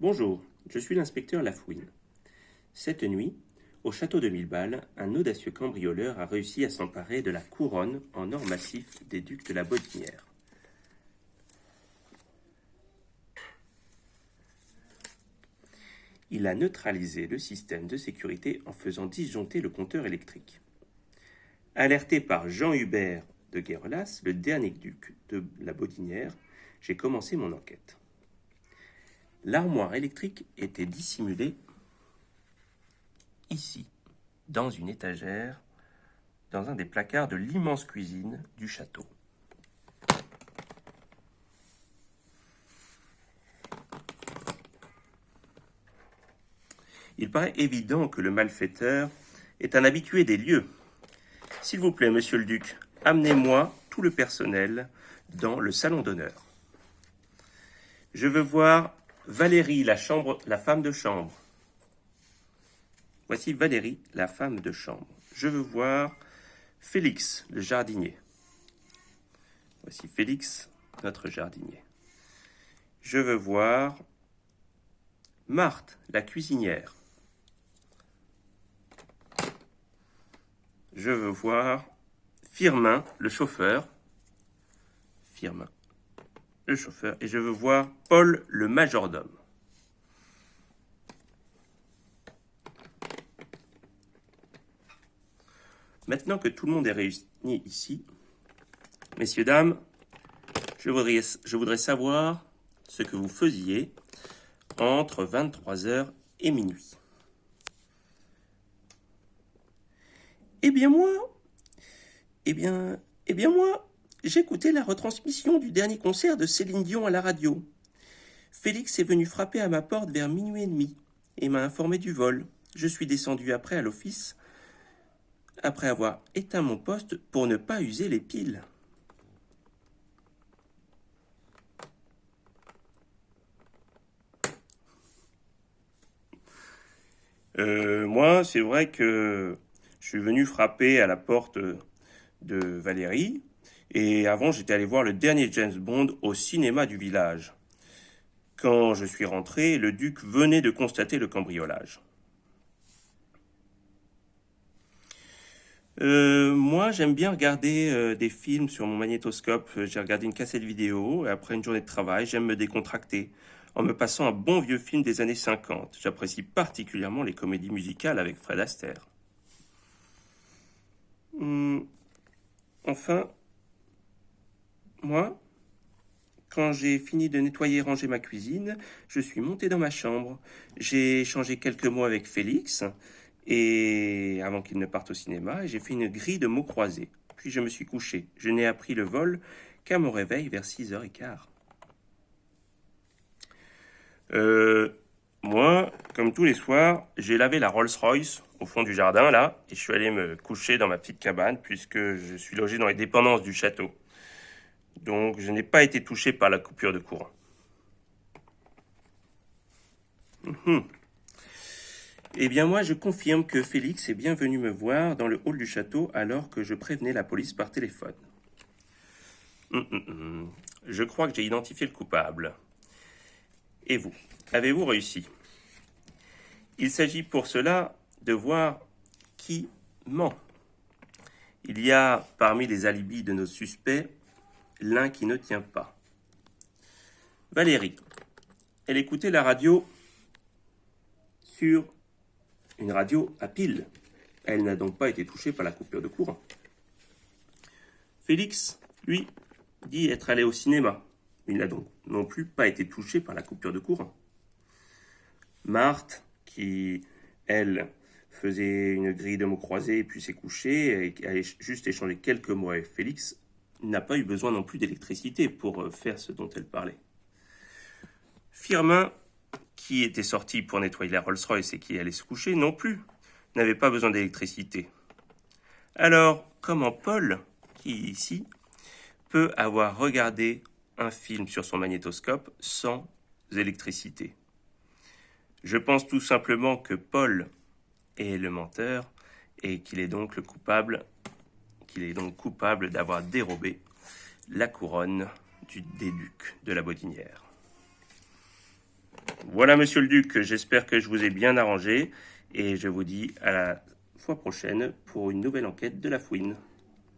Bonjour, je suis l'inspecteur Lafouine. Cette nuit, au château de Milleballes, un audacieux cambrioleur a réussi à s'emparer de la couronne en or massif des ducs de la Bodinière. Il a neutralisé le système de sécurité en faisant disjoncter le compteur électrique. Alerté par Jean-Hubert de Guérelas, le dernier duc de la Bodinière, j'ai commencé mon enquête. L'armoire électrique était dissimulée ici, dans une étagère, dans un des placards de l'immense cuisine du château. Il paraît évident que le malfaiteur est un habitué des lieux. S'il vous plaît, monsieur le duc, amenez-moi tout le personnel dans le salon d'honneur. Je veux voir Valérie, la femme de chambre. Voici Valérie, la femme de chambre. Je veux voir Félix, le jardinier. Voici Félix, notre jardinier. Je veux voir Marthe, la cuisinière. Je veux voir Firmin, le chauffeur. Firmin, le chauffeur. Et je veux voir Paul, le majordome. Maintenant que tout le monde est réuni ici, messieurs, dames, je voudrais savoir ce que vous faisiez entre 23h et minuit. Eh bien moi, j'écoutais la retransmission du dernier concert de Céline Dion à la radio. Félix est venu frapper à ma porte vers minuit et demi et m'a informé du vol. Je suis descendu après à l'office, après avoir éteint mon poste pour ne pas user les piles. Moi, c'est vrai que je suis venu frapper à la porte de Valérie, et avant, j'étais allé voir le dernier James Bond au cinéma du village. Quand je suis rentré, le duc venait de constater le cambriolage. Moi, j'aime bien regarder des films sur mon magnétoscope. J'ai regardé une cassette vidéo et après une journée de travail, j'aime me décontracter en me passant un bon vieux film des années 50. J'apprécie particulièrement les comédies musicales avec Fred Astaire. Enfin, moi, quand j'ai fini de nettoyer et ranger ma cuisine, je suis monté dans ma chambre. J'ai échangé quelques mots avec Félix, et avant qu'il ne parte au cinéma, et j'ai fait une grille de mots croisés. Puis je me suis couché. Je n'ai appris le vol qu'à mon réveil vers 6h15. Moi, comme tous les soirs, j'ai lavé la Rolls-Royce au fond du jardin, là, et je suis allé me coucher dans ma petite cabane, puisque je suis logé dans les dépendances du château. Donc, je n'ai pas été touché par la coupure de courant. Eh bien, moi, je confirme que Félix est bien venu me voir dans le hall du château alors que je prévenais la police par téléphone. Je crois que j'ai identifié le coupable. Et vous, avez-vous réussi? Il s'agit pour cela de voir qui ment. Il y a parmi les alibis de nos suspects l'un qui ne tient pas. Valérie, elle écoutait la radio sur une radio à pile. Elle n'a donc pas été touchée par la coupure de courant. Félix, lui, dit être allé au cinéma. Il n'a donc non plus pas été touché par la coupure de courant. Marthe, qui, elle, faisait une grille de mots croisés et puis s'est couchée et a juste échangé quelques mots avec Félix, n'a pas eu besoin non plus d'électricité pour faire ce dont elle parlait. Firmin, qui était sorti pour nettoyer la Rolls-Royce et qui allait se coucher, non plus, n'avait pas besoin d'électricité. Alors, comment Paul, qui est ici, peut avoir regardé un film sur son magnétoscope sans électricité? Je pense tout simplement que Paul est le menteur et qu'il est donc coupable d'avoir dérobé la couronne des ducs de la Bodinière. Voilà, monsieur le duc, j'espère que je vous ai bien arrangé et je vous dis à la fois prochaine pour une nouvelle enquête de la fouine.